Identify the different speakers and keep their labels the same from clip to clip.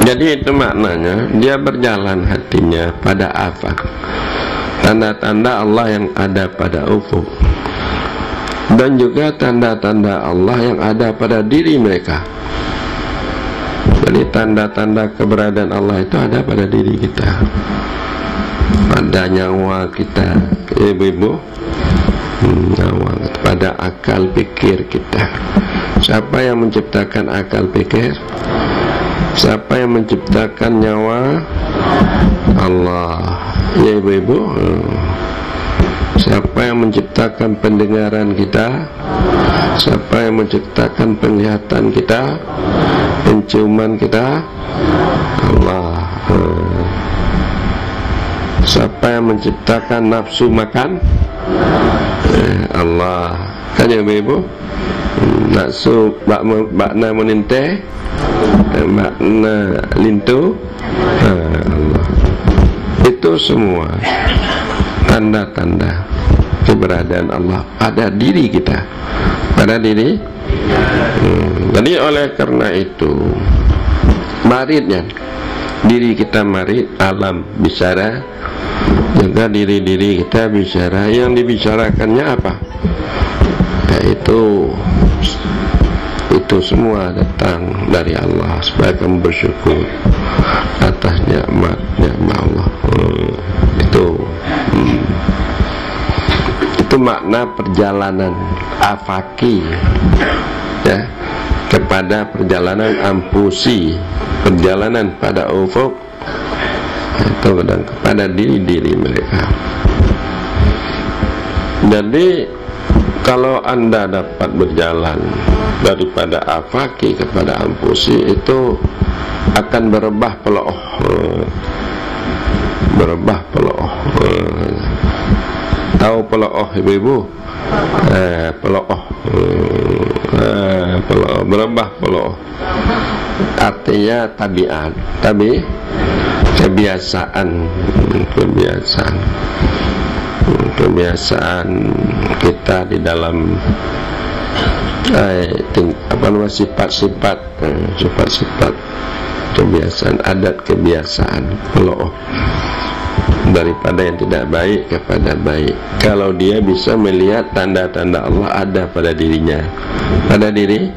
Speaker 1: Jadi itu maknanya dia berjalan hatinya pada afaq, tanda-tanda Allah yang ada pada ufuk, dan juga tanda-tanda Allah yang ada pada diri mereka. Jadi tanda-tanda keberadaan Allah itu ada pada diri kita, pada nyawa kita, ibu-ibu, nyawa, pada akal pikir kita. Siapa yang menciptakan akal pikir? Siapa yang menciptakan nyawa? Allah. Ya ibu-ibu. Siapa yang menciptakan pendengaran kita? Siapa yang menciptakan penglihatan kita? Penciuman kita? Allah. Siapa yang menciptakan nafsu makan? Allah. Kan ya ibu-ibu? Nafsu bakna meninte, makna lintu, Allah. Itu semua tanda-tanda keberadaan Allah pada diri kita, pada diri. Jadi oleh karena itu maridnya diri kita marid, alam bicara, juga diri-diri kita bicara. Yang dibicarakannya apa? Yaitu itu semua datang dari Allah supaya kamu bersyukur atas nikmat Allah. Itu makna perjalanan afaki, ya, kepada perjalanan ampusi, perjalanan pada ufuk, itu kepada diri-diri mereka. Jadi kalau Anda dapat berjalan daripada afaki kepada ampusi, itu akan berubah pelooh, berubah pelooh. Tahu pelooh ibu-ibu? Pelooh, pelooh, berubah pelooh. Artinya tabiat, kebiasaan, kebiasaan kita di dalam sifat-sifat, kebiasaan, adat, kebiasaan, pelooh daripada yang tidak baik kepada baik. Kalau dia bisa melihat tanda-tanda Allah ada pada dirinya, pada diri,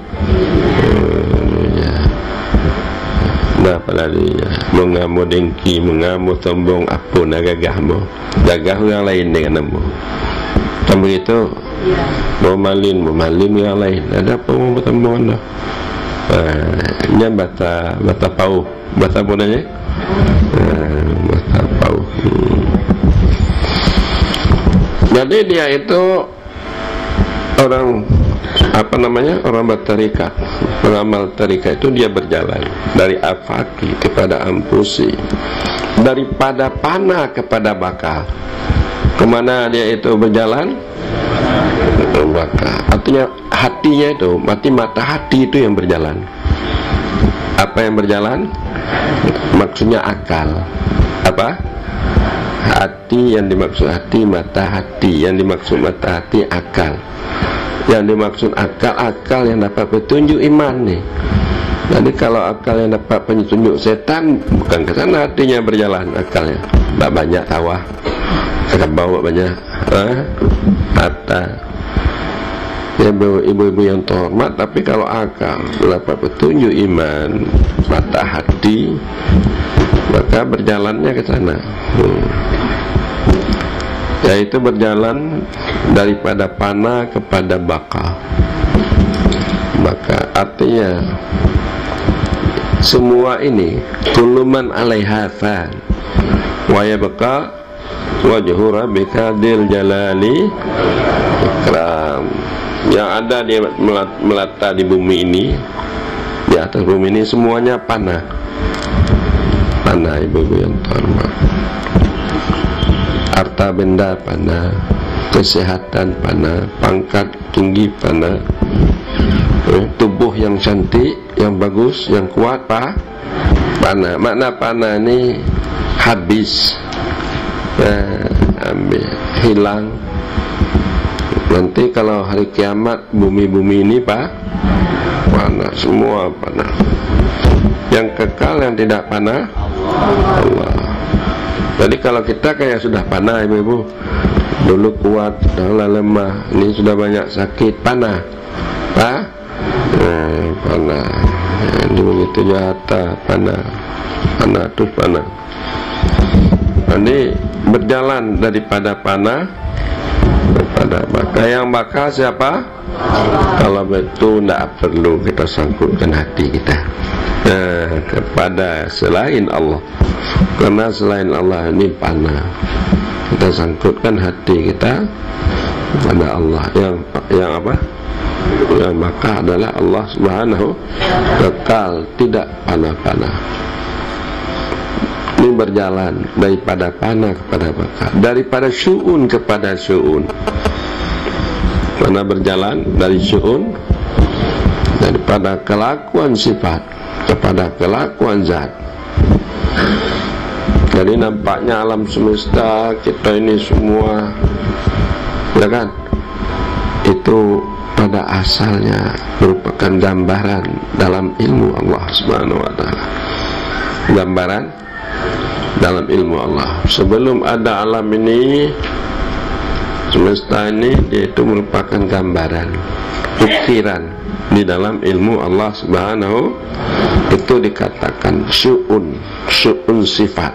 Speaker 1: pada dirinya. Mengamu dengki, mengamu sombong, apa nak gagahmu, gagah yang lain dengan kamu. Kamu itu mau malin yang lain. Ada apa mau bertemu anda? Nya bata pau, bata apa namanya? Bata pau. Jadi dia itu orang apa namanya, orang bertarikat, pengamal tarikat itu dia berjalan dari afaki kepada ampusi, daripada panah kepada bakal. Kemana dia itu berjalan? Bakal. Artinya hatinya itu, mata hati itu yang berjalan. Apa yang berjalan? Maksudnya akal. Apa? Hati, yang dimaksud hati, mata hati. Yang dimaksud mata hati, akal. Yang dimaksud akal yang dapat petunjuk iman nih. Jadi kalau akal yang dapat petunjuk setan, bukan ke sana hatinya berjalan, akalnya tak banyak sawah, akan bawa banyak harta. Ya, ibu-ibu yang terhormat, tapi kalau akal dapat petunjuk iman, mata hati, maka berjalannya ke sana. Yaitu berjalan daripada panah kepada bakal. Maka artinya semua ini kuluman alaiha fan wa yabqa wajhu rabbika dzil jalali ikram. Yang ada di melata di bumi ini, di atas bumi ini semuanya panah. Panah, ibu-ibu yang terhormat. Harta benda panah, kesehatan panah, pangkat tinggi panah, tubuh yang cantik, yang bagus, yang kuat panah. Makna panah ini habis, ambil, hilang. Nanti kalau hari kiamat bumi-bumi ini panah, semua panah. Yang kekal, yang tidak panah, Allah. Jadi kalau kita kayak sudah panah, ibu-ibu, dulu kuat, sudah lemah, ini sudah banyak sakit, panah, panah, ini begitu jatah, panah, terus panah. Ini berjalan daripada panah kepada bakal. Yang bakal siapa? Kalau betul tidak perlu kita sangkutkan hati kita kepada selain Allah, karena selain Allah ini panah. Kita sangkutkan hati kita kepada Allah yang apa? Yang maka adalah Allah Subhanahu kekal, tidak panah-panah. Ini berjalan daripada panah kepada bakal, daripada syu'un kepada syu'un. Mana berjalan dari syu'un, daripada kelakuan sifat kepada kelakuan zat. Jadi nampaknya alam semesta kita ini semua, ya kan, itu pada asalnya merupakan gambaran dalam ilmu Allah Subhanahu wa ta'ala. Gambaran dalam ilmu Allah. Sebelum ada alam ini, semesta ini, dia itu merupakan gambaran, ukiran di dalam ilmu Allah Subhanahu. Itu dikatakan syu'un sifat,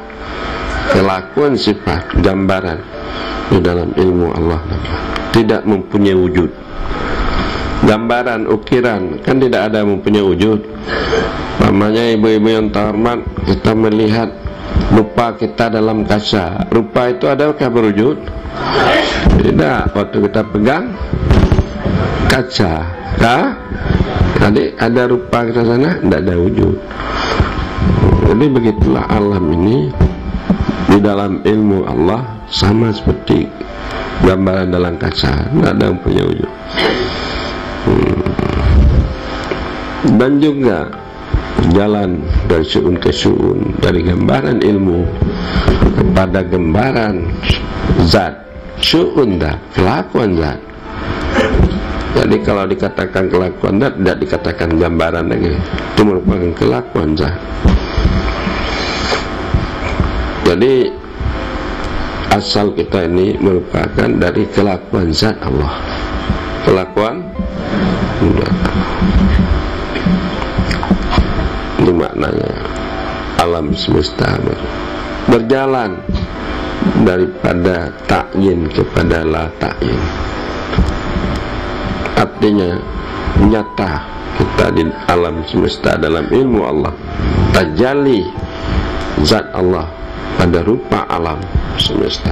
Speaker 1: kelakuan sifat, gambaran di dalam ilmu Allah. Tidak mempunyai wujud. Gambaran, ukiran kan tidak ada mempunyai wujud. Namanya ibu-ibu yang terhormat, kita melihat rupa kita dalam kaca. Rupa itu adakah berwujud? Tidak. Waktu kita pegang kaca, Jadi ada rupa kita sana, tidak ada wujud. Jadi begitulah alam ini di dalam ilmu Allah, sama seperti gambaran dalam kaca, tidak ada yang punya wujud. Dan juga jalan dari syu'un ke syu'un, dari gambaran ilmu kepada gambaran zat. Syu'un dah, kelakuan zat. Jadi kalau dikatakan kelakuan zat, tidak dikatakan gambaran lagi, itu merupakan kelakuan zat. Jadi asal kita ini merupakan dari kelakuan zat Allah. Kelakuan ini maknanya alam semesta berjalan daripada ta'yin kepada la ta'yin. Artinya nyata kita di alam semesta dalam ilmu Allah, tajalli zat Allah pada rupa alam semesta.